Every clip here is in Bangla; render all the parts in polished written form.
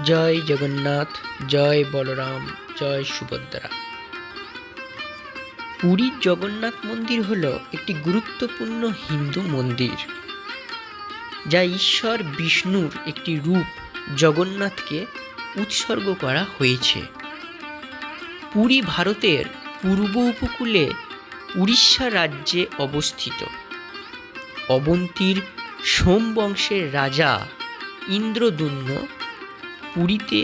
জয় জগন্নাথ, জয় বলরাম, জয় সুভদ্রা। পুরীর জগন্নাথ মন্দির হল একটি গুরুত্বপূর্ণ হিন্দু মন্দির, যা ঈশ্বর বিষ্ণুর একটি রূপ জগন্নাথকে উৎসর্গ করা হয়েছে। পুরী ভারতের পূর্ব উপকূলে উড়িষ্যা রাজ্যে অবস্থিত। অবন্তীর সোম বংশের রাজা ইন্দ্রদ্যুম্ন পুরীতে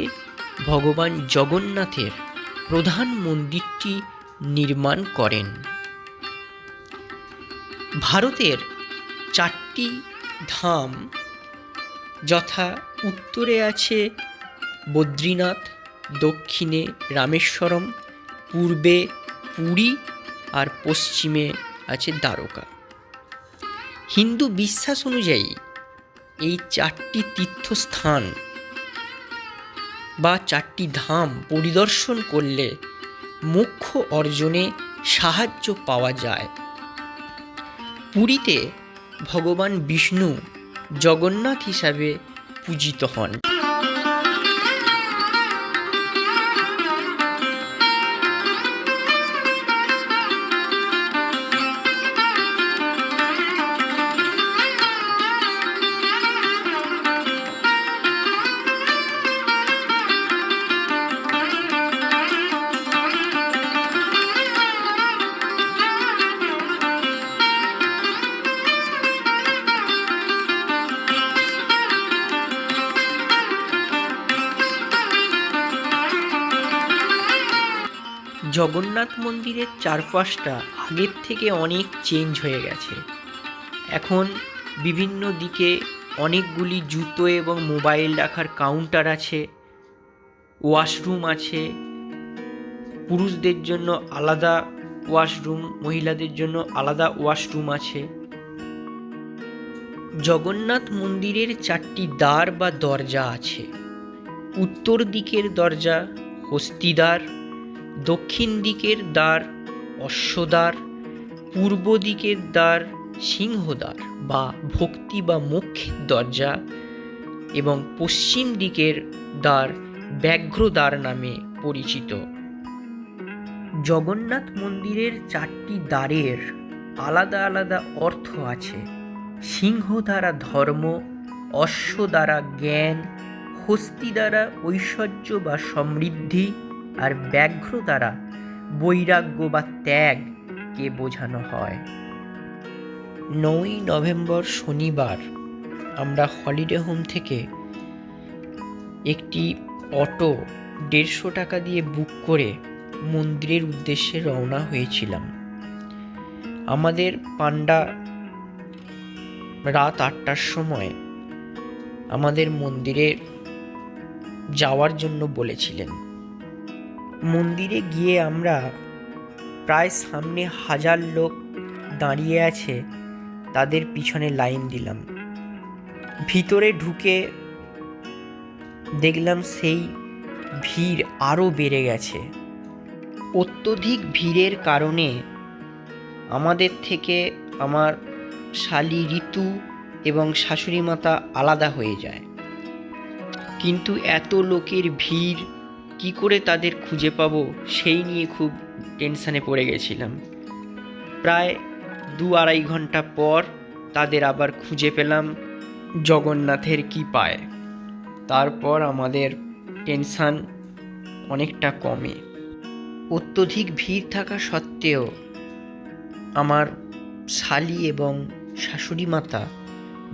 ভগবান জগন্নাথের প্রধান মন্দিরটি নির্মাণ করেন। ভারতের 4টি ধাম যথা উত্তরে আছে বদ্রীনাথ, দক্ষিণে রামেশ্বরম, পূর্বে পুরী আর পশ্চিমে আছে দ্বারকা। হিন্দু বিশ্বাস অনুযায়ী এই 4টি তীর্থস্থান বা 4টি ধাম পরিদর্শন করলে মোক্ষ অর্জনে সাহায্য পাওয়া যায়। পুরীতে ভগবান বিষ্ণু জগন্নাথ হিসাবে পূজিত হন। জগন্নাথ মন্দিরের চারপাশটা আগের থেকে অনেক চেঞ্জ হয়ে গেছে। এখন বিভিন্ন দিকে অনেকগুলি জুতো এবং মোবাইল রাখার কাউন্টার আছে, ওয়াশরুম আছে, পুরুষদের জন্য আলাদা ওয়াশরুম, মহিলাদের জন্য আলাদা ওয়াশরুম আছে। জগন্নাথ মন্দিরের 4টি দ্বার বা দরজা আছে। উত্তর দিকের দরজা হস্তিদ্বার, দক্ষিণ দিকের দ্বার অশ্বদ্বার, পূর্ব দিকের দ্বার সিংহদ্বার বা ভক্তি বা মোক্ষের দরজা এবং পশ্চিম দিকের দ্বার ব্যাঘ্রদ্বার নামে পরিচিত। জগন্নাথ মন্দিরের 4টি দ্বারের আলাদা আলাদা অর্থ আছে। সিংহ দ্বারা ধর্ম, অশ্ব দ্বারা জ্ঞান, হস্তি দ্বারা ঐশ্বর্য বা সমৃদ্ধি আর ব্যাঘ্র দ্বারা বৈরাগ্য বা ত্যাগকে বোঝানো হয়। 9ই নভেম্বর শনিবার আমরা হলিডে হোম থেকে একটি অটো 150 টাকা দিয়ে বুক করে মন্দিরের উদ্দেশ্যে রওনা হয়েছিলাম। আমাদের পান্ডা রাত 8টার সময় আমাদের মন্দিরে যাওয়ার জন্য বলেছিলেন। মন্দিরে গিয়ে আমরা প্রায় সামনে 1000 লোক দাঁড়িয়ে আছে, তাদের পিছনে লাইন দিলাম। ভিতরে ঢুকে দেখলাম সেই ভিড় আরও বেড়ে গেছে। অত্যধিক ভিড়ের কারণে আমাদের থেকে আমার শালি ঋতু এবং শাশুড়ি মাতা আলাদা হয়ে যায়। কিন্তু এত লোকের ভিড় কি করে তাদের খুঁজে পাবো সেই নিয়ে খুব টেনশানে পড়ে গেছিলাম। প্রায় 2-2.5 ঘন্টা পর তাদের আবার খুঁজে পেলাম জগন্নাথের কৃপায়। তারপর আমাদের টেনশান অনেকটা কমে। অত্যধিক ভিড় থাকা সত্ত্বেও আমার শালি এবং শাশুড়ি মাতা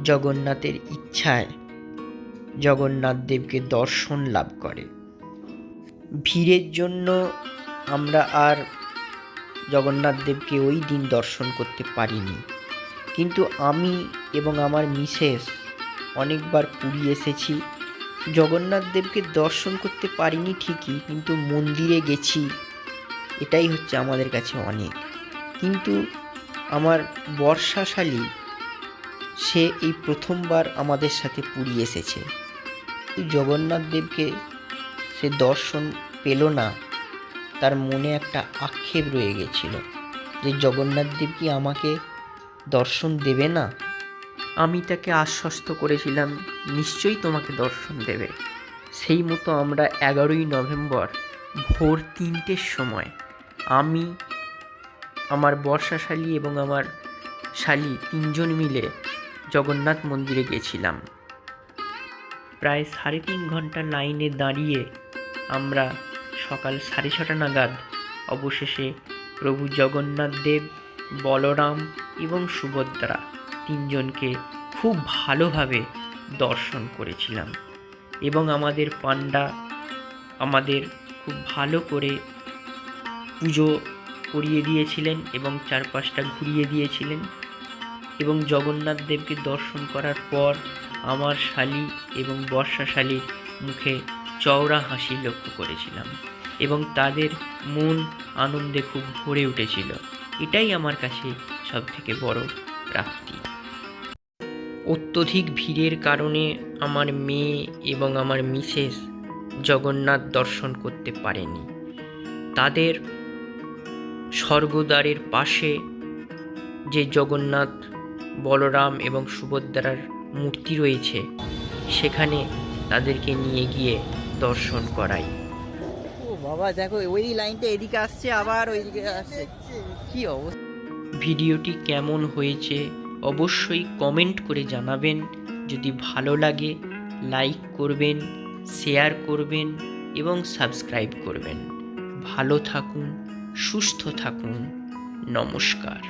জগন্নাথের ইচ্ছায় জগন্নাথ দেবকে দর্শন লাভ করে। ভিড়ের জন্য আমরা আর জগন্নাথ দেবকে ওই দিন দর্শন করতে পারিনি। কিন্তু আমি এবং আমার মিসেস অনেকবার পুরী এসেছি। জগন্নাথ দেবকে দর্শন করতে পারিনি ঠিকই, কিন্তু মন্দিরে গেছি, এটাই হচ্ছে আমাদের কাছে অনেক। কিন্তু আমার বর্ষাশালী সে এই প্রথমবার আমাদের সাথে পুরী এসেছে। জগন্নাথ দেবকে সে দর্শন পেল না, তার মনে একটা আক্ষেপ রয়ে গেছিল যে জগন্নাথ দেব কি আমাকে দর্শন দেবে না। আমি তাকে আশ্বস্ত করেছিলাম নিশ্চয়ই তোমাকে দর্শন দেবে, সেই মতো আমরা 11ই নভেম্বর ভোর 3টের সময় আমি, আমার বর্ষা শালী এবং আমার শালী 3জন মিলে জগন্নাথ মন্দিরে গেছিলাম। প্রায় 3.5 ঘন্টা লাইনে দাঁড়িয়ে আমরা সকাল 6:30 নাগাদ অবশেষে প্রভু জগন্নাথ দেব, বলরাম এবং সুভদ্রা 3জনকে খুব ভালোভাবে দর্শন করেছিলাম এবং আমাদের পান্ডা আমাদের খুব ভালো করে পুজো করিয়ে দিয়েছিলেন এবং চারপাশটা ঘুরিয়ে দিয়েছিলেন। এবং জগন্নাথ দেবকে দর্শন করার পর আমার শালী এবং বর্ষা শালীর মুখে চওড়া হাসি লক্ষ্য করেছিলাম এবং তাদের মন আনন্দে খুব ভরে উঠেছিল। এটাই আমার কাছে সবথেকে বড় প্রাপ্তি। অত্যধিক ভিড়ের কারণে আমার মেয়ে এবং আমার মিসেস জগন্নাথ দর্শন করতে পারেনি। তাদের স্বর্গদ্বারের পাশে যে জগন্নাথ, বলরাম এবং সুভদ্রার মূর্তি রয়েছে সেখানে তাদেরকে নিয়ে গিয়ে দর্শন করাই। ও বাবা, দেখো ওই লাইনটা এদিকে আসছে আবার ওইদিকে আসছে, কি অবস্থা। ভিডিওটি কেমন হয়েছে অবশ্যই কমেন্ট করে জানাবেন। যদি ভালো লাগে লাইক করবেন, শেয়ার করবেন এবং সাবস্ক্রাইব করবেন। ভালো থাকুন, সুস্থ থাকুন। নমস্কার।